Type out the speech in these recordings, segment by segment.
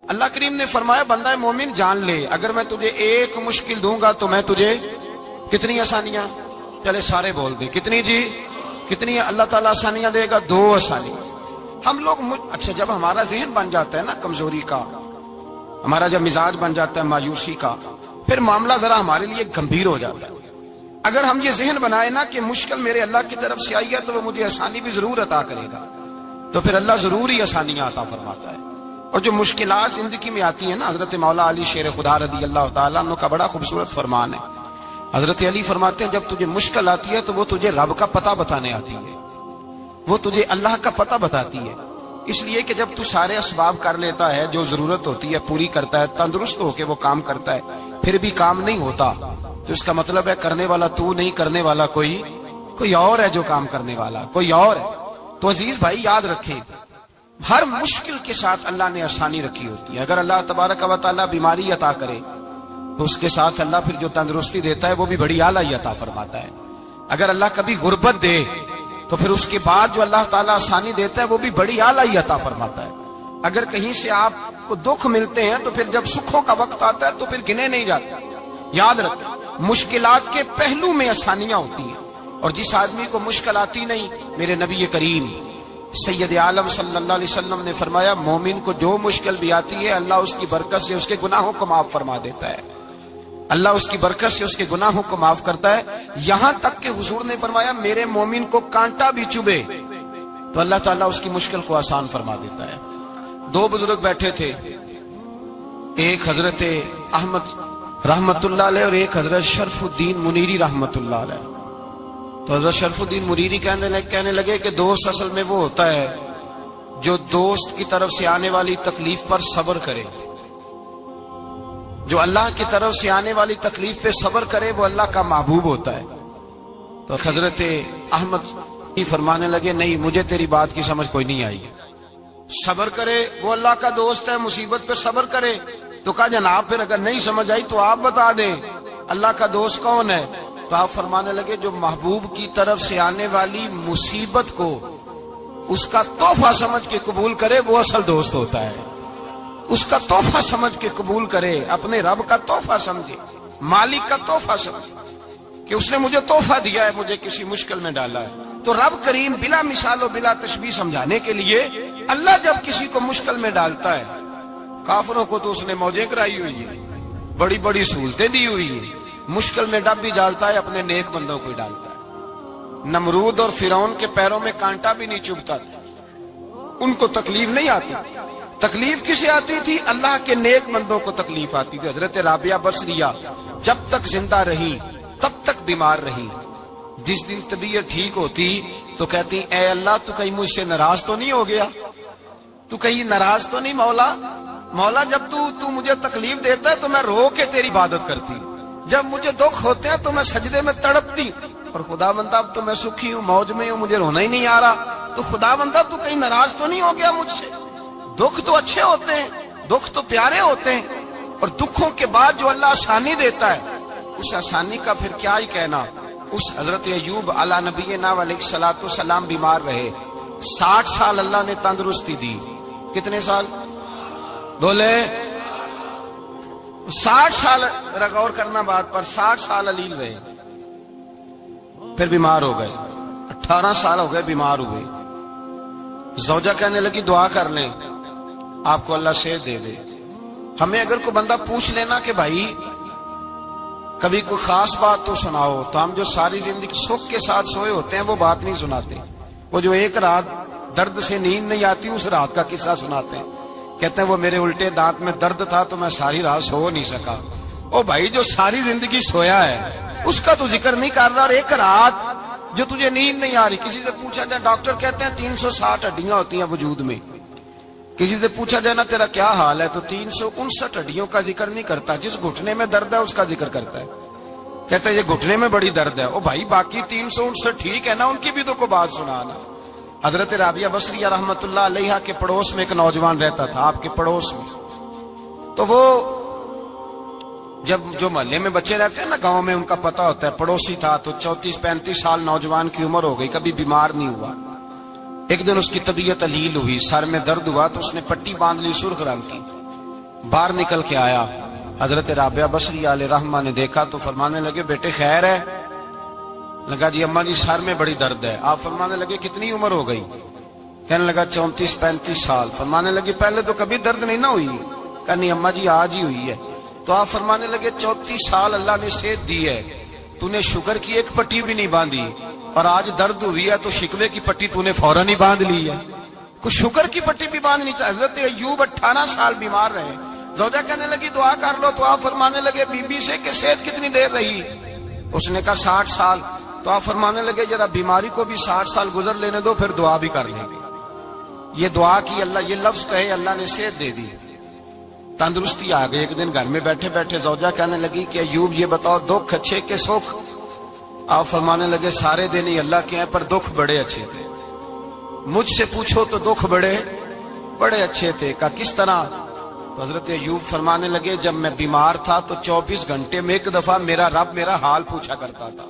اللہ کریم نے فرمایا بندہ مومن جان لے اگر میں تجھے ایک مشکل دوں گا تو میں تجھے کتنی آسانیاں، چلے سارے بول دیں کتنی جی، کتنی اللہ تعالیٰ آسانیاں دے گا؟ 2 آسانیاں۔ ہم لوگ اچھا جب ہمارا ذہن بن جاتا ہے نا کمزوری کا، ہمارا جب مزاج بن جاتا ہے مایوسی کا، پھر معاملہ ذرا ہمارے لیے گمبھیر ہو جاتا ہے۔ اگر ہم یہ ذہن بنائے نا کہ مشکل میرے اللہ کی طرف سے آئی ہے تو وہ مجھے آسانی بھی ضرور عطا کرے گا، تو پھر اللہ ضرور ہی آسانیاں عطا فرماتا ہے۔ اور جو مشکلات زندگی میں آتی ہیں نا، حضرت مولا علی شیر خدا رضی اللہ تعالیٰ عنہ کا بڑا خوبصورت فرمان ہے۔ حضرت علی فرماتے ہیں جب تجھے مشکل آتی ہے تو وہ تجھے رب کا پتہ بتانے آتی ہے، وہ تجھے اللہ کا پتہ بتاتی ہے۔ اس لیے کہ جب تو سارے اسباب کر لیتا ہے، جو ضرورت ہوتی ہے پوری کرتا ہے، تندرست ہو کے وہ کام کرتا ہے، پھر بھی کام نہیں ہوتا، تو اس کا مطلب ہے کرنے والا تو نہیں، کرنے والا کوئی اور ہے، جو کام کرنے والا کوئی اور ہے۔ تو عزیز بھائی یاد رکھیں، ہر مشکل کے ساتھ اللہ نے آسانی رکھی ہوتی ہے۔ اگر اللہ تبارک و تعالیٰ بیماری عطا کرے تو اس کے ساتھ اللہ پھر جو تندرستی دیتا ہے وہ بھی بڑی اعلیٰ عطا فرماتا ہے۔ اگر اللہ کبھی غربت دے تو پھر اس کے بعد جو اللہ تعالیٰ آسانی دیتا ہے وہ بھی بڑی اعلیٰ عطا فرماتا ہے۔ اگر کہیں سے آپ کو دکھ ملتے ہیں تو پھر جب سکھوں کا وقت آتا ہے تو پھر گنے نہیں جاتے۔ یاد رکھیں مشکلات کے پہلو میں آسانیاں ہوتی ہیں، اور جس آدمی کو مشکل آتی نہیں، میرے نبی کریم سید عالم صلی اللہ علیہ وسلم نے فرمایا مومن کو جو مشکل بھی آتی ہے اللہ اس کی برکت سے اس کے گناہوں کو معاف فرما دیتا ہے، اللہ اس کی برکت سے اس کے گناہوں کو معاف کرتا ہے۔ یہاں تک کہ حضور نے فرمایا میرے مومن کو کانٹا بھی چبھے تو اللہ تعالیٰ اس کی مشکل کو آسان فرما دیتا ہے۔ 2 بزرگ بیٹھے تھے، ایک حضرت احمد رحمت اللہ علیہ اور ایک حضرت شرف الدین منیری رحمت اللہ علیہ۔ تو حضرت شرف الدین منیری کہنے لگے کہ دوست اصل میں وہ ہوتا ہے جو دوست کی طرف سے آنے والی تکلیف پر صبر کرے، جو اللہ کی طرف سے آنے والی تکلیف پہ صبر کرے وہ اللہ کا محبوب ہوتا ہے۔ تو حضرت احمد فرمانے لگے نہیں مجھے تیری بات کی سمجھ کوئی نہیں آئی، صبر کرے وہ اللہ کا دوست ہے، مصیبت پہ صبر کرے۔ تو کہا جناب پھر اگر نہیں سمجھ آئی تو آپ بتا دیں اللہ کا دوست کون ہے؟ تو آپ فرمانے لگے جو محبوب کی طرف سے آنے والی مصیبت کو اس کا تحفہ سمجھ کے قبول کرے وہ اصل دوست ہوتا ہے۔ اس کا تحفہ سمجھ کے قبول کرے، اپنے رب کا تحفہ سمجھے، مالک کا تحفہ سمجھے کہ اس نے مجھے تحفہ دیا ہے، مجھے کسی مشکل میں ڈالا ہے۔ تو رب کریم بلا مثال و بلا تشبیہ سمجھانے کے لیے اللہ جب کسی کو مشکل میں ڈالتا ہے، کافروں کو تو اس نے موجیں کرائی ہوئی ہے، بڑی بڑی سہولتیں دی ہوئی ہیں، مشکل میں ڈب بھی ڈالتا ہے، اپنے نیک بندوں کو ہی ڈالتا ہے۔ نمرود اور فرعون کے پیروں میں کانٹا بھی نہیں چبھتا، ان کو تکلیف نہیں آتی۔ تکلیف کسے آتی تھی؟ اللہ کے نیک بندوں کو تکلیف آتی تھی۔ حضرت رابعہ بصریہ جب تک زندہ رہی تب تک بیمار رہی، جس دن طبیعت ٹھیک ہوتی تو کہتی اے اللہ تو کہیں مجھ سے ناراض تو نہیں ہو گیا، تو کہیں ناراض تو نہیں مولا جب تو مجھے تکلیف دیتا ہے تو میں رو کے تیری عبادت کرتی، جب مجھے دکھ ہوتے ہیں تو میں سجدے میں تڑپتی، اور خدا بندہ اب تو میں سکھی ہوں، موج میں ہوں، مجھے رونا ہی نہیں آ رہا، تو خدا بندہ تو کہیں ناراض تو نہیں ہو گیا مجھ سے؟ دکھ تو اچھے ہوتے ہیں، دکھ تو پیارے ہوتے ہیں، اور دکھوں کے بعد جو اللہ آسانی دیتا ہے اس آسانی کا پھر کیا ہی کہنا۔ اس حضرت ایوب علی نبینا علیہ الصلوۃ والسلام بیمار رہے، 60 سال اللہ نے تندرستی دی۔ کتنے سال بولے؟ 60 سال، غور کرنا بات پر، 60 سال علیل رہے، پھر بیمار ہو گئے، 18 سال ہو گئے بیمار ہوئے۔ زوجہ کہنے لگی دعا کر لیں آپ کو اللہ صحت دے دے۔ ہمیں اگر کوئی بندہ پوچھ لینا کہ بھائی کبھی کوئی خاص بات تو سناؤ، تو ہم جو ساری زندگی سکھ کے ساتھ سوئے ہوتے ہیں وہ بات نہیں سناتے، وہ جو ایک رات درد سے نیند نہیں آتی اس رات کا قصہ سناتے ہیں، کہتے ہیں وہ میرے الٹے دانت میں درد تھا تو میں ساری رات سو نہیں سکا۔ او بھائی جو ساری زندگی سویا ہے اس کا تو ذکر نہیں کر رہا، اور ایک رات جو تجھے نیند نہیں آ رہی، کسی سے پوچھا جائے، ڈاکٹر کہتے ہیں 360 ہڈیاں ہوتی ہیں وجود میں، کسی سے پوچھا جائے نا تیرا کیا حال ہے تو 359 ہڈیوں کا ذکر نہیں کرتا، جس گھٹنے میں درد ہے اس کا ذکر کرتا ہے، کہتا ہے یہ گھٹنے میں بڑی درد ہے۔ او بھائی باقی 359 ٹھیک ہے نا، ان کی بھی تو کوئی بات سنانا۔ حضرت رابعہ بصریہ رحمت اللہ علیہ کے پڑوس میں ایک نوجوان رہتا تھا، آپ کے پڑوس میں، تو وہ جب جو محلے میں بچے رہتے ہیں نا گاؤں میں، ان کا پتہ ہوتا ہے، پڑوسی تھا تو 34-35 سال نوجوان کی عمر ہو گئی، کبھی بیمار نہیں ہوا۔ ایک دن اس کی طبیعت علیل ہوئی، سر میں درد ہوا تو اس نے پٹی باندھ لی سرخ رنگ کی، باہر نکل کے آیا، حضرت رابعہ بصری علیہ رحمہ نے دیکھا تو فرمانے لگے بیٹے خیر ہے؟ لگا جی اماں جی سر میں بڑی درد ہے۔ آپ فرمانے لگے کتنی عمر ہو گئی؟ کہنے لگا 34-35 سال۔ فرمانے لگے پہلے تو کبھی درد نہیں نہ ہوئی؟ کہا نہیں اماں جی آج ہی ہوئی ہے۔ تو آپ فرمانے لگے 34 سال اللہ نے صحت دی ہے، تو نے شوگر کی ایک پٹی بھی نہیں باندھی اور آج درد ہوئی ہے تو شکوے کی پٹی تو نے فوراً ہی باندھ لی ہے، کوئی شوگر کی پٹی بھی باندھنی چاہیے۔ حضرت ایوب 18 سال بیمار رہے، زوجہ کہنے لگی دعا کر لو، تو آپ فرمانے لگے بی بی سے کہ صحت کتنی دیر رہی؟ اس نے کہا 60 سال۔ تو آپ فرمانے لگے ذرا بیماری کو بھی 60 سال گزر لینے دو پھر دعا بھی کر لیں گے۔ یہ دعا کی، اللہ یہ لفظ کہے اللہ نے صحت دے دی، تندرستی آ گئی۔ ایک دن گھر میں بیٹھے بیٹھے زوجہ کہنے لگی کہ ایوب یہ بتاؤ دکھ اچھے کہ سکھ؟ آپ فرمانے لگے سارے دن ہی اللہ کے ہیں پر دکھ بڑے اچھے تھے، مجھ سے پوچھو تو دکھ بڑے اچھے تھے۔ کہا کس طرح؟ تو حضرت ایوب فرمانے لگے جب میں بیمار تھا تو 24 گھنٹے میں ایک دفعہ میرا رب میرا حال پوچھا کرتا تھا،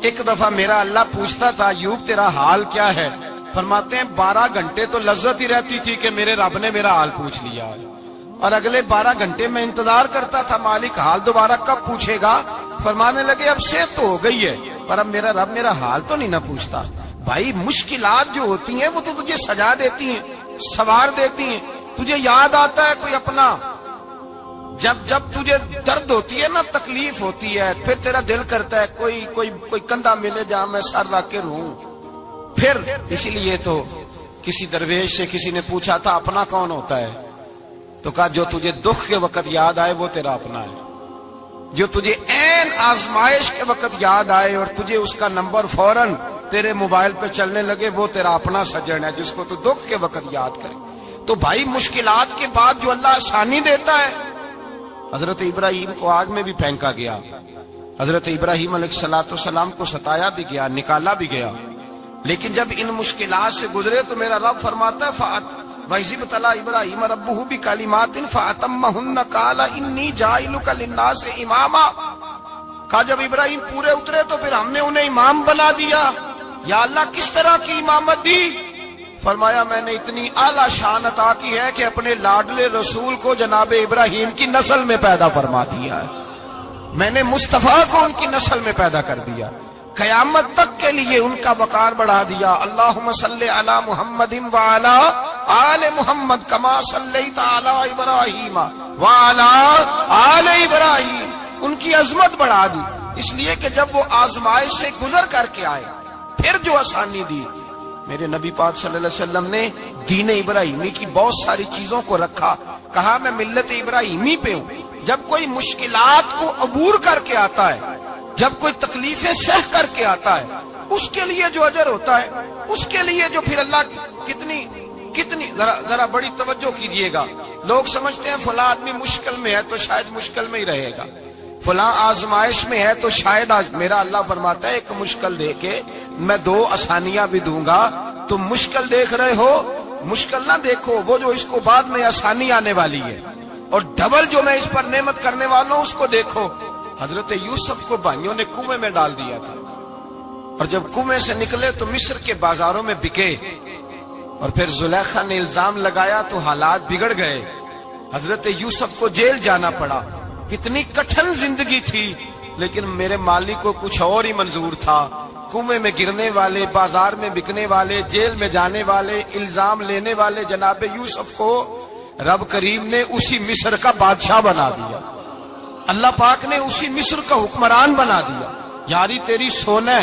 ایک دفعہ میرا اللہ پوچھتا تھا ایوب تیرا حال کیا ہے؟ فرماتے ہیں 12 گھنٹے تو لذت ہی رہتی تھی کہ میرے رب نے میرا حال پوچھ لیا، اور اگلے 12 گھنٹے میں انتظار کرتا تھا مالک حال دوبارہ کب پوچھے گا۔ فرمانے لگے اب صحت تو ہو گئی ہے پر اب میرا رب میرا حال تو نہیں نہ پوچھتا۔ بھائی مشکلات جو ہوتی ہیں وہ تو تجھے سجا دیتی ہیں، سوار دیتی ہیں، تجھے یاد آتا ہے کوئی اپنا۔ جب تجھے درد ہوتی ہے نا، تکلیف ہوتی ہے، پھر تیرا دل کرتا ہے کوئی کندھا ملے جہاں میں سر رکھ کے رہوں۔ پھر اسی لیے تو کسی درویش سے کسی نے پوچھا تھا اپنا کون ہوتا ہے؟ تو کہا جو تجھے دکھ کے وقت یاد آئے وہ تیرا اپنا ہے، جو تجھے عین آزمائش کے وقت یاد آئے اور تجھے اس کا نمبر فوراً تیرے موبائل پہ چلنے لگے وہ تیرا اپنا سجن ہے، جس کو تو دکھ کے وقت یاد کرے۔ تو بھائی مشکلات کے بعد جو اللہ آسانی دیتا ہے، حضرت ابراہیم کو آگ میں بھی پھینکا گیا، حضرت ابراہیم علیہ السلام کو ستایا بھی گیا، نکالا بھی گیا، لیکن جب ان مشکلات سے گزرے تو میرا رب فرماتا ہے وَإِذِ ابْتَلَىٰ إِبْرَاهِيمَ رَبُّهُ بِكَلِمَاتٍ فَأَتَمَّهُنَّ قَالَ إِنِّي جَاعِلُكَ لِلنَّاسِ إِمَامًا۔ کہا جب ابراہیم پورے اترے تو پھر ہم نے انہیں امام بنا دیا۔ یا اللہ کس طرح کی امامت دی؟ فرمایا میں نے اتنی اعلیٰ شان عطا کی ہے کہ اپنے لاڈلے رسول کو جناب ابراہیم کی نسل میں پیدا فرما دیا ہے، میں نے مصطفیٰ کو ان کی نسل میں پیدا کر دیا، قیامت تک کے لیے ان کا وقار بڑھا دیا۔ اللہم صلی علی محمد وعلی آل محمد کما صلیت علی ابراہیم وعلی آل ابراہیم، ان کی عظمت بڑھا دی، اس لیے کہ جب وہ آزمائش سے گزر کر کے آئے پھر جو آسانی دی۔ میرے نبی پاک صلی اللہ علیہ وسلم نے دین ابراہیمی کی بہت ساری چیزوں کو رکھا، کہا میں ملت ابراہیمی پہ ہوں۔ جب کوئی مشکلات کو عبور کر کے آتا ہے، جب کوئی تکلیفیں سہ کر کے آتا ہے، اس کے لیے جو اجر ہوتا ہے، اس کے لیے جو پھر اللہ کتنی ذرا بڑی توجہ کیجئے گا۔ لوگ سمجھتے ہیں فلاں آدمی مشکل میں ہے تو شاید مشکل میں ہی رہے گا، فلاں آزمائش میں ہے تو شاید میرا اللہ فرماتا ہے ایک مشکل دے کے میں 2 آسانیاں بھی دوں گا۔ تم مشکل دیکھ رہے ہو، مشکل نہ دیکھو، وہ جو اس کو بعد میں آسانی آنے والی ہے، اور ڈبل جو میں اس پر نعمت کرنے والا ہوں اس کو دیکھو۔ حضرت یوسف کو بھائیوں نے کنویں میں ڈال دیا تھا، اور جب کنویں سے نکلے تو مصر کے بازاروں میں بکے، اور پھر زلیخا نے الزام لگایا تو حالات بگڑ گئے، حضرت یوسف کو جیل جانا پڑا۔ کتنی کٹھن زندگی تھی، لیکن میرے مالک کو کچھ اور ہی منظور تھا۔ کنویں میں گرنے والے، بازار میں بکنے والے، جیل میں جانے والے، الزام لینے والے جناب یوسف کو رب کریم نے اسی مصر کا بادشاہ بنا دیا، اللہ پاک نے اسی مصر کا حکمران بنا دیا۔ یاری تیری سونا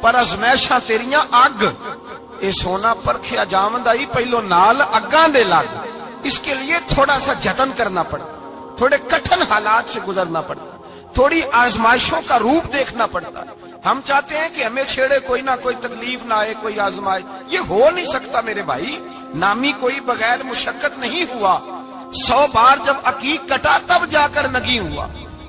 پر ازمیشاں تیریاں اگ، اے سونا پرکھیا جاوند آئی پہلو نال اگاں دے لگ۔ اس کے لیے تھوڑا سا جتن کرنا پڑتا، تھوڑے کٹھن حالات سے گزرنا پڑتا، تھوڑی آزمائشوں کا روپ دیکھنا پڑتا۔ ہم چاہتے ہیں کہ ہمیں چھیڑے کوئی نہ کوئی تکلیف نہ آئے، کوئی آزمائش، یہ ہو نہیں سکتا میرے بھائی۔ نامی کوئی بغیر مشقت نہیں ہوا، 100 بار جب عقیق کٹا تب جا کر نگی ہوا۔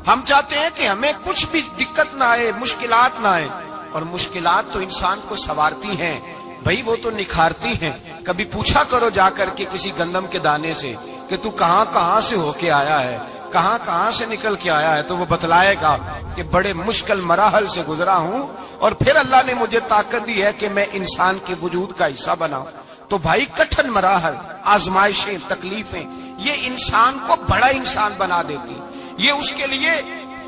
ہم چاہتے ہیں کہ ہمیں کچھ بھی دقت نہ آئے، مشکلات نہ آئے، اور مشکلات تو انسان کو سنوارتی ہیں بھائی، وہ تو نکھارتی ہیں۔ کبھی پوچھا کرو جا کر کے کسی گندم کے دانے سے کہ تو کہاں کہاں سے ہو کے آیا ہے، کہاں کہاں سے نکل کے آیا ہے، تو وہ بتلائے گا کہ بڑے مشکل مراحل سے گزرا ہوں، اور پھر اللہ نے مجھے طاقت دی ہے کہ میں انسان کے وجود کا حصہ بناؤں۔ تو بھائی کٹھن مراحل، آزمائشیں، تکلیفیں، یہ انسان کو بڑا انسان بنا دیتی، یہ اس کے لیے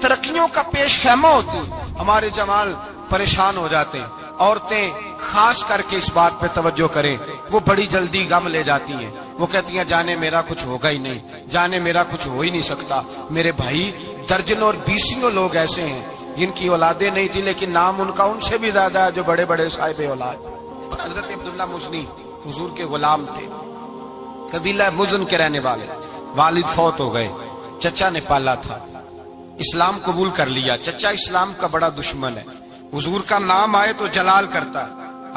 ترقیوں کا پیش خیمہ ہوتی۔ ہمارے جمال پریشان ہو جاتے ہیں، عورتیں خاص کر کے اس بات پہ توجہ کریں، وہ بڑی جلدی غم لے جاتی ہیں، وہ کہتی ہیں جانے میرا کچھ ہوگا ہی نہیں، جانے میرا کچھ ہو ہی نہیں سکتا۔ میرے بھائی درجنوں اور بیسیوں لوگ ایسے ہیں جن کی اولادیں نہیں تھی لیکن نام ان کا ان سے بھی زیادہ ہے جو بڑے بڑے صاحب اولاد۔ حضرت عبداللہ مزنی حضور کے غلام تھے، قبیلہ مزن کے رہنے والے، والد فوت ہو گئے، چچا نے پالا تھا، اسلام قبول کر لیا۔ چچا اسلام کا بڑا دشمن ہے، حضور کا نام آئے تو جلال کرتا،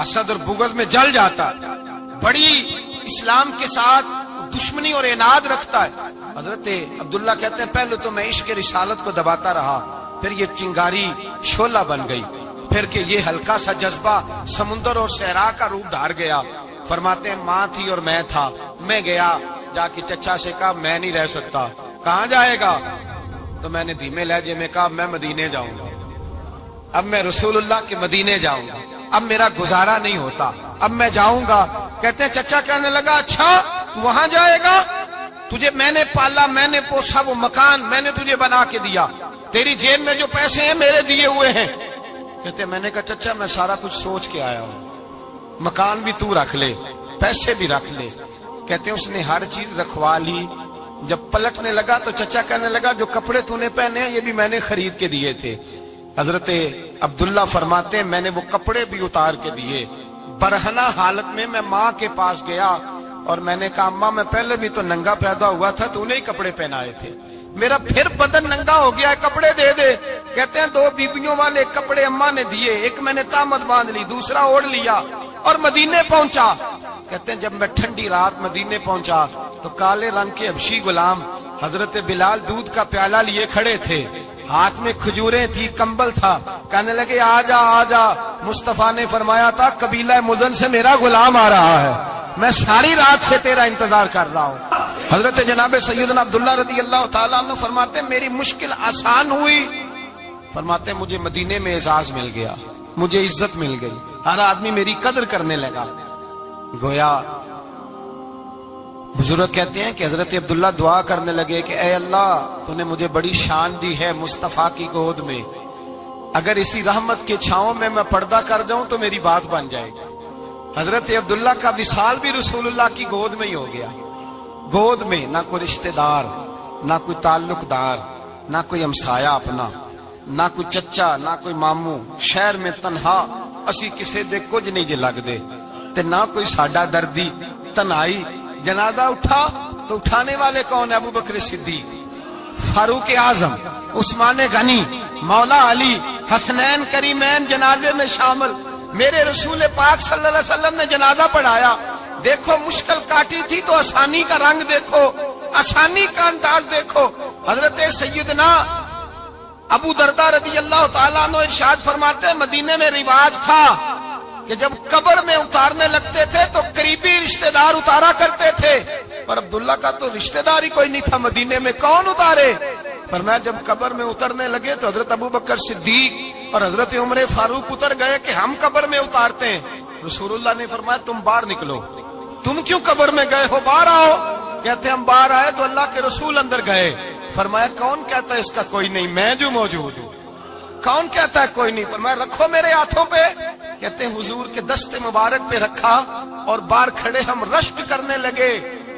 حسد اور بغض میں جل جاتا، بڑی اسلام کے ساتھ دشمنی اور عناد رکھتا ہے۔ حضرت عبداللہ کہتے ہیں پہلے تو میں عشق رسالت کو دباتا رہا، پھر یہ چنگاری شعلہ بن گئی، پھر کہ یہ ہلکا سا جذبہ سمندر اور صحرا کا روپ دھار گیا۔ فرماتے ہیں ماں تھی اور میں تھا، میں گیا جا کے چچا سے کہا میں نہیں رہ سکتا۔ کہاں جائے گا؟ تو میں نے دھیمے لہجے میں کہا میں مدینے جاؤں گا، اب میں رسول اللہ کے مدینے جاؤں گا، اب میرا گزارا نہیں ہوتا، اب میں جاؤں گا۔ کہتے ہیں چچا کہنے لگا اچھا وہاں جائے گا؟ تجھے میں نے پالا، میں نے پوسا، وہ مکان میں نے تجھے بنا کے دیا، تیری جیب میں جو پیسے ہیں میرے دیے ہوئے ہیں۔ کہتے ہیں میں نے کہا چچا میں سارا کچھ سوچ کے آیا ہوں، مکان بھی تو رکھ لے، پیسے بھی رکھ لے۔ کہتے ہیں اس نے ہر چیز رکھوا لی۔ جب پلٹنے لگا تو چچا کہنے لگا جو کپڑے تو نے پہنے ہیں یہ بھی میں نے خرید کے دیے تھے۔ حضرت عبداللہ فرماتے ہیں میں نے وہ کپڑے بھی اتار کے دیے، برہنہ حالت میں ماں کے پاس گیا اور میں نے کہا اماں میں پہلے بھی تو ننگا پیدا ہوا تھا، تو نے ہی کپڑے پہنائے تھے، میرا پھر بدن ننگا ہو گیا ہے، کپڑے دے دے۔ کہتے ہیں 2 بیبیوں والے کپڑے اماں نے دیے، ایک میں نے تامت باندھ لی، دوسرا اوڑھ لیا اور مدینے پہنچا۔ کہتے ہیں جب میں ٹھنڈی رات مدینے پہنچا تو کالے رنگ کے حبشی غلام حضرت بلال دودھ کا پیالہ لیے کھڑے تھے، ہاتھ میں کھجوریں تھی، کمبل تھا، کہنے لگے آجا آجا۔ مصطفیٰ نے فرمایا تھا قبیلہ مزن سے میرا غلام آ رہا ہے، میں ساری رات سے تیرا انتظار کر رہا ہوں۔ حضرت جناب سیدنا عبداللہ رضی اللہ تعالیٰ عنہ فرماتے ہیں میری مشکل آسان ہوئی، فرماتے ہیں مجھے مدینے میں اعزاز مل گیا، مجھے عزت مل گئی، ہر آدمی میری قدر کرنے لگا۔ گویا بزرگ کہتے ہیں کہ حضرت عبداللہ دعا کرنے لگے کہ اے اللہ تو نے مجھے بڑی شان دی ہے مصطفیٰ کی گود میں، اگر اسی رحمت کے چھاؤں میں پردہ کر دوں تو میری بات بن جائے گی۔ حضرت عبداللہ کا وصال بھی رسول اللہ کی گود میں ہی ہو گیا، گود میں نہ کوئی رشتہ دار، نہ کوئی تعلق دار، نہ کوئی ہمسایا اپنا، نہ کوئی چچا، نہ کوئی ماموں، شہر میں تنہا اسی کسے دے کچھ نہیں جے لگ دے تے نہ کوئی ساڈا دردی، تنہائی۔ جنازہ اٹھا تو اٹھانے والے کون ہیں؟ ابو بکر صدیق، فاروق اعظم، عثمان غنی، مولا علی، حسنین کریمین جنازے میں شامل۔ میرے رسول پاک صلی اللہ علیہ وسلم نے جنازہ پڑھایا، دیکھو مشکل کاٹی تھی تو آسانی کا رنگ دیکھو، آسانی کا انداز دیکھو۔ حضرت سیدنا ابو دردہ رضی اللہ تعالیٰ عنہ ارشاد فرماتے ہیں مدینے میں رواج تھا کہ جب قبر میں اتارنے لگتے تھے تو قریبی رشتہ دار اتارا کرتے تھے، پر عبداللہ کا تو رشتہ دار ہی کوئی نہیں تھا مدینے میں، کون اتارے؟ فرمایا جب قبر میں اترنے لگے تو حضرت ابو بکر صدیق اور حضرت عمر فاروق اتر گئے کہ ہم قبر میں اتارتے ہیں۔ رسول اللہ نے فرمایا تم باہر نکلو، تم کیوں قبر میں گئے ہو، باہر آؤ۔ کہتے ہم باہر آئے تو اللہ کے رسول اندر گئے، فرمایا کون کہتا ہے اس کا کوئی نہیں، میں جو موجود ہوں، کون کہتا ہے کوئی نہیں؟ فرمایا رکھو میرے ہاتھوں پہ۔ کہتے ہیں حضور کے دست مبارک پہ رکھا اور باہر کھڑے ہم رشک کرنے لگے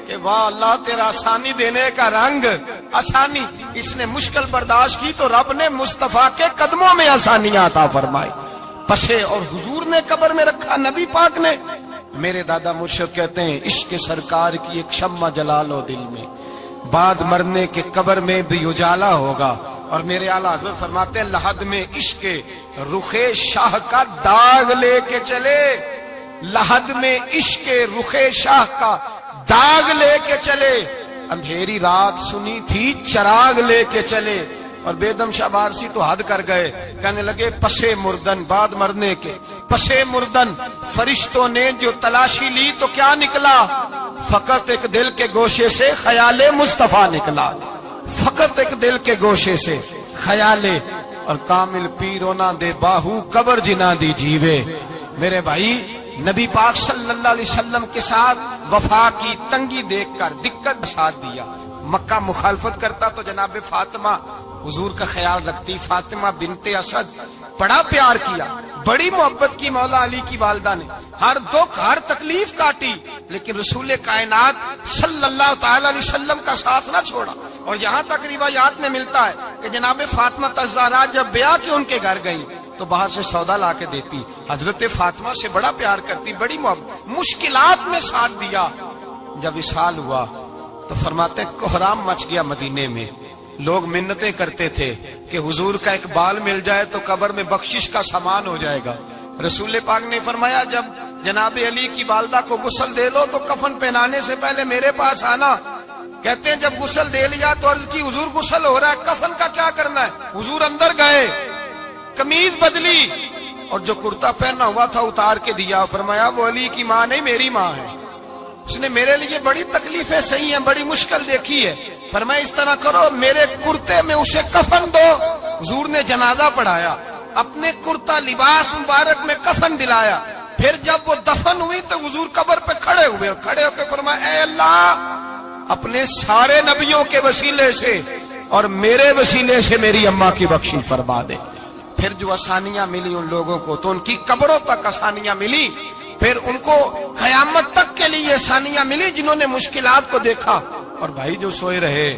کہ واہ اللہ تیرا آسانی دینے کا رنگ، آسانی۔ اس نے مشکل برداشت کی تو رب نے مصطفیٰ کے قدموں میں آسانیاں عطا فرمائی، پسے اور حضور نے قبر میں رکھا، نبی پاک نے۔ میرے دادا مرشد کہتے ہیں عشق سرکار کی ایک شمع جلا لو دل میں، بعد مرنے کے قبر میں بھی اجالا ہوگا۔ اور میرے اعلیٰ حضرت فرماتے ہیں لحد میں عشق رخ شاہ کا داغ لے کے چلے، لحد میں عشق رخ شاہ کا داغ لے کے چلے، اندھیری رات سنی تھی چراغ لے کے چلے۔ اور بیدم شاہ بارسی تو حد کر گئے، کہنے لگے پسے مردن، بعد مرنے کے پسے مردن فرشتوں نے جو تلاشی لی تو کیا نکلا؟ فقط ایک دل کے گوشے سے خیال مصطفیٰ نکلا، فقط ایک دل کے گوشے سے خیال۔ اور کامل پیرو نہ دے باہو قبر جنا دی جیوے۔ میرے بھائی نبی پاک صلی اللہ علیہ وسلم کے ساتھ وفا کی تنگی دیکھ کر دقت کا ساتھ دیا. مکہ مخالفت کرتا تو جناب فاطمہ حضور کا خیال رکھتی. فاطمہ بنت اسد بڑا پیار کیا, بڑی محبت کی مولا علی کی والدہ نے, ہر دکھ ہر تکلیف کاٹی, لیکن رسول کائنات صلی اللہ تعالی علیہ وسلم کا ساتھ نہ چھوڑا. اور یہاں تک روایات میں ملتا ہے کہ جناب فاطمہ الزہرا جب بیعہ کے ان کے گھر گئی تو باہر سے سودا لا کے دیتی. حضرت فاطمہ سے بڑا پیار کرتی, بڑی محبت, مشکلات میں ساتھ دیا. جب وصال ہوا تو فرماتے ہیں کوہرام مچ گیا مدینے میں. لوگ منتیں کرتے تھے کہ حضور کا ایک بال مل جائے تو قبر میں بخشش کا سامان ہو جائے گا. رسول پاک نے فرمایا جب جناب علی کی والدہ کو غسل دے لو تو کفن پہنانے سے پہلے میرے پاس آنا. کہتے ہیں جب غسل دے لیا تو عرض کی حضور غسل ہو رہا ہے, کفن کا کیا کرنا ہے؟ حضور اندر گئے, قمیض بدلی اور جو کرتا پہنا ہوا تھا اتار کے دیا. فرمایا وہ علی کی ماں نہیں میری ماں ہے, اس نے میرے لیے بڑی تکلیفیں سہی ہیں, بڑی مشکل دیکھی ہے. فرمایا اس طرح کرو میرے کرتے میں اسے کفن دو. حضور نے جنازہ پڑھایا, اپنے کرتا لباس مبارک میں کفن دلایا. پھر جب وہ دفن ہوئی تو حضور قبر پہ کھڑے ہوئے, کھڑے ہو کے فرمایا اے اللہ اپنے سارے نبیوں کے وسیلے سے اور میرے وسیلے سے میری اماں کی بخشی فرما دے. پھر جو آسانیاں ملی ان لوگوں کو تو ان کی قبروں تک آسانیاں ملی, پھر ان کو قیامت تک کے لیے آسانیاں ملی جنہوں نے مشکلات کو دیکھا. اور بھائی جو سوئے رہے,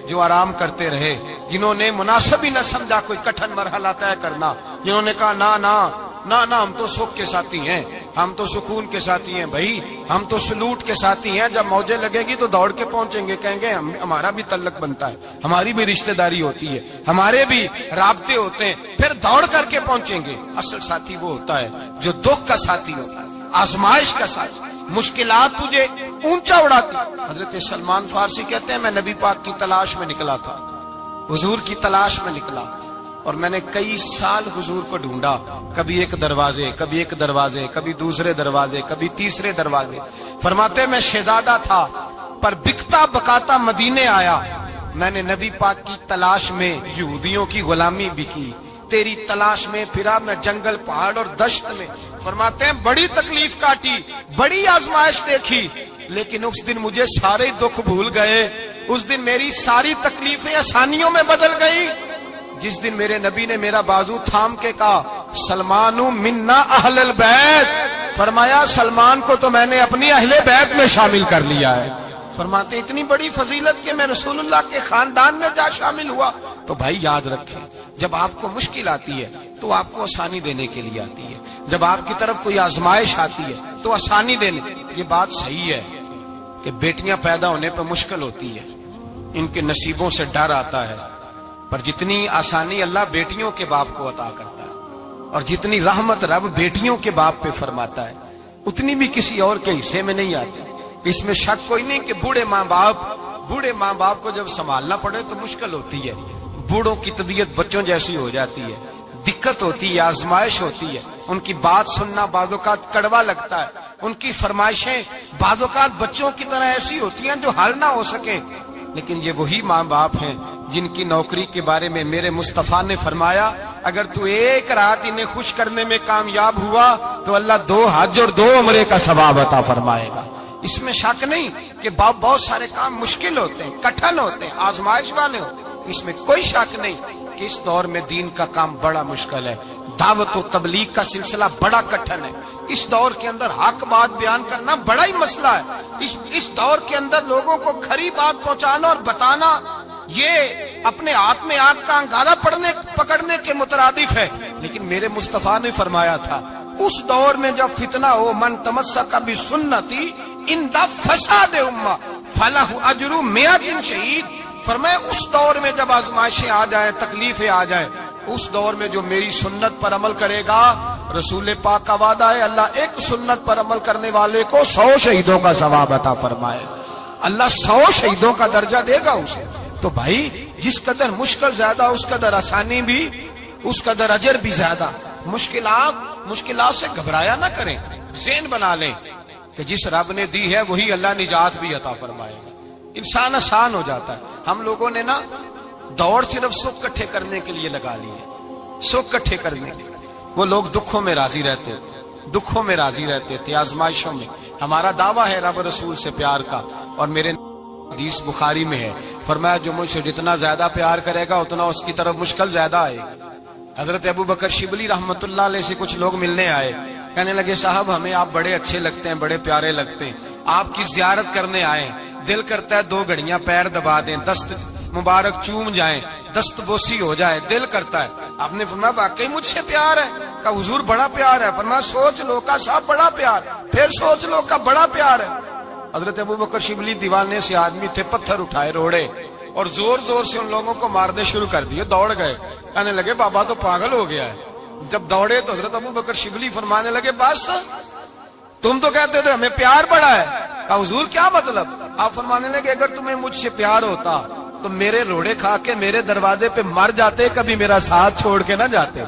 جو آرام کرتے رہے, جنہوں نے مناسب ہی نہ سمجھا کوئی کٹھن مرحلہ طے کرنا, جنہوں نے کہا نا نا نا نا ہم تو سکھ کے ساتھی ہیں, ہم تو سکون کے ساتھی ہیں, بھائی ہم تو سلوٹ کے ساتھی ہیں, جب موجیں لگے گی تو دوڑ کے پہنچیں گے, کہیں گے ہمارا بھی تعلق بنتا ہے, ہماری بھی رشتہ داری ہوتی ہے, ہمارے بھی رابطے ہوتے ہیں, پھر دوڑ کر کے پہنچیں گے. اصل ساتھی وہ ہوتا ہے جو دکھ کا ساتھی ہوتا ہے, آزمائش کا ساتھی, مشکلات تجھے اونچا اڑاتی. حضرت سلمان فارسی کہتے ہیں میں نبی پاک کی تلاش میں نکلا تھا, حضور کی تلاش میں نکلا, اور میں نے کئی سال حضور کو ڈھونڈا, کبھی ایک دروازے, کبھی ایک دروازے, کبھی دوسرے دروازے, کبھی تیسرے دروازے. فرماتے میں شہزادہ تھا پر بکتا بکاتا مدینے آیا. میں نے نبی پاک کی تلاش میں یہودیوں کی غلامی بھی کی, تیری تلاش میں پھرا میں جنگل پہاڑ اور دشت میں. فرماتے ہیں بڑی تکلیف کاٹی, بڑی آزمائش دیکھی, لیکن اس دن مجھے سارے دکھ بھول گئے. اس دن میری ساری تکلیفیں آسانیوں میں بدل گئی جس دن میرے نبی نے میرا بازو تھام کے کہا سلمان منا اہل البیت. فرمایا سلمان کو تو میں نے اپنی اہل بیت میں شامل کر لیا ہے. فرماتے اتنی بڑی فضیلت کہ میں رسول اللہ کے خاندان میں جا شامل ہوا. تو بھائی یاد رکھیں, جب آپ کو مشکل آتی ہے تو آپ کو آسانی دینے کے لیے آتی ہے, جب آپ کی طرف کوئی آزمائش آتی ہے تو آسانی دینے. یہ بات صحیح ہے کہ بیٹیاں پیدا ہونے پہ مشکل ہوتی ہے, ان کے نصیبوں سے ڈر آتا ہے, پر جتنی آسانی اللہ بیٹیوں کے باپ کو عطا کرتا ہے اور جتنی رحمت رب بیٹیوں کے باپ پہ فرماتا ہے اتنی بھی کسی اور کے حصے میں نہیں آتی. اس میں شک کوئی نہیں کہ بوڑھے ماں باپ کو جب سنبھالنا پڑے تو مشکل ہوتی ہے. بوڑھوں کی طبیعت بچوں جیسی ہو جاتی ہے, دقت ہوتی ہے, آزمائش ہوتی ہے, ان کی بات سننا بعض اوقات کڑوا لگتا ہے, ان کی فرمائشیں بعض اوقات بچوں کی طرح ایسی ہوتی ہیں جو حل نہ ہو سکیں. لیکن یہ وہی ماں باپ ہیں جن کی نوکری کے بارے میں میرے مصطفیٰ نے فرمایا اگر تو ایک رات انہیں خوش کرنے میں کامیاب ہوا تو اللہ 2 حج اور 2 عمرے کا ثواب عطا فرمائے گا. اس میں شک نہیں کہ بہت سارے کام مشکل ہوتے ہیں, کٹھن ہوتے ہیں, آزمائش والے ہوتے ہیں. اس میں کوئی شک نہیں کہ اس دور میں دین کا کام بڑا مشکل ہے, دعوت و تبلیغ کا سلسلہ بڑا کٹھن ہے. اس دور کے اندر حق بات بیان کرنا بڑا ہی مسئلہ ہے. اس دور کے اندر لوگوں کو کھری بات پہنچانا اور بتانا یہ اپنے ہاتھ میں آگ کا انگارہ پکڑنے کے مترادف ہے. لیکن میرے مصطفیٰ نے فرمایا تھا اس دور میں جب فتنہ ہو من تمسک بسنتی عند فساد امہ فلہ اجر 100 شہید. فرمایا اس دور میں جب آزمائشیں آ جائیں, تکلیفیں آ جائیں, اس دور میں جو میری سنت پر عمل کرے گا, رسول پاک کا وعدہ ہے اللہ ایک سنت پر عمل کرنے والے کو 100 شہیدوں کا ثواب عطا فرمائے. اللہ 100 شہیدوں کا درجہ دے گا اسے. تو بھائی جس قدر مشکل زیادہ اس قدر آسانی بھی, اس قدر اجر بھی زیادہ. مشکلات سے گھبرایا نہ کریں, ذہن بنا لیں کہ جس رب نے دی ہے وہی اللہ نجات بھی عطا فرمائے گا. انسان آسان ہو جاتا ہے. ہم لوگوں نے نا دوڑ صرف سکھ کٹھے کرنے کے لیے لگا لی ہے, سکھ کٹھے کرنے کے. وہ لوگ دکھوں میں راضی رہتے, دکھوں میں راضی رہتے تھے، آزمائشوں میں۔ ہمارا دعویٰ ہے رب رسول سے پیار کا، اور میرے حدیث بخاری میں ہے، فرمایا جو مجھ سے جتنا زیادہ پیار کرے گا اتنا اس کی طرف مشکل زیادہ آئے گی۔ حضرت ابو بکر شبلی رحمت اللہ علیہ سے کچھ لوگ ملنے آئے، کہنے لگے صاحب ہمیں آپ بڑے اچھے لگتے ہیں، بڑے پیارے لگتے ہیں، آپ کی زیارت کرنے آئے، دل کرتا ہے 2 گھڑیاں پیر دبا دیں، دست مبارک چوم جائیں، دست بوسی ہو جائے، دل کرتا ہے۔ آپ نے فرمایا واقعی مجھ سے پیار ہے؟ کہا حضور بڑا پیار ہے۔ فرمایا سوچ لو کا صاحب بڑا پیار، پھر سوچ لو کا بڑا پیار ہے۔ حضرت ابو بکر شبلی دیوانے سے آدمی تھے، پتھر اٹھائے روڑے اور زور زور سے ان لوگوں کو مارنے شروع کر دیے، دوڑ گئے، کہنے لگے بابا تو پاگل ہو گیا ہے۔ جب دوڑے تو حضرت ابو بکر شبلی فرمانے لگے بس تم تو کہتے تھے ہمیں پیار بڑا ہے۔ کہا حضور کیا مطلب؟ آپ فرمانے لگے اگر تمہیں مجھ سے پیار ہوتا تو میرے روڑے کھا کے میرے دروازے پہ مر جاتے، کبھی میرا ساتھ چھوڑ کے نہ جاتے۔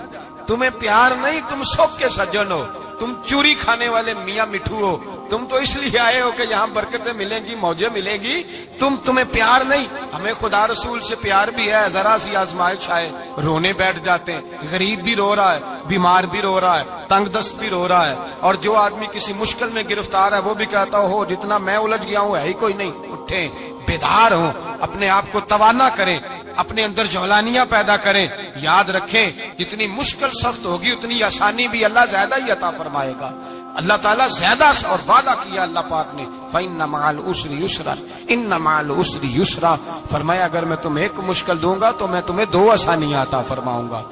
تمہیں پیار نہیں، تم سب کے سجن ہو، تم چوری کھانے والے میاں مٹھو ہو، تم تو اس لیے آئے ہو کہ یہاں برکتیں ملیں گی، موجیں ملیں گی، تمہیں پیار نہیں۔ ہمیں خدا رسول سے پیار بھی ہے، ذرا سی آزمائش آئے رونے بیٹھ جاتے ہیں، غریب بھی رو رہا ہے، بیمار بھی رو رہا ہے، تنگ دست بھی رو رہا ہے، اور جو آدمی کسی مشکل میں گرفتار ہے وہ بھی کہتا ہو جتنا میں الجھ گیا ہوں ہے ہی کوئی نہیں۔ اٹھیں، بیدار ہوں، اپنے آپ کو توانا کریں، اپنے اندر جولانیاں پیدا کریں، یاد رکھیں جتنی مشکل سخت ہوگی اتنی آسانی بھی اللہ زیادہ ہی عطا فرمائے گا۔ اللہ تعالیٰ زیادہ اور وعدہ کیا اللہ پاک نے، فَإِنَّ مَعَ الْعُسْرِ يُسْرًا إِنَّ مَعَ الْعُسْرِ يُسْرًا، فرمایا اگر میں تمہیں 1 مشکل دوں گا تو میں تمہیں 2 آسانیاں عطا فرماؤں گا۔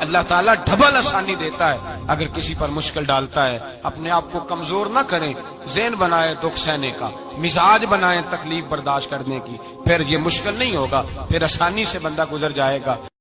اللہ تعالیٰ ڈبل آسانی دیتا ہے اگر کسی پر مشکل ڈالتا ہے۔ اپنے آپ کو کمزور نہ کریں، ذہن بنائیں دکھ سہنے کا، مزاج بنائیں تکلیف برداشت کرنے کی، پھر یہ مشکل نہیں ہوگا، پھر آسانی سے بندہ گزر جائے گا۔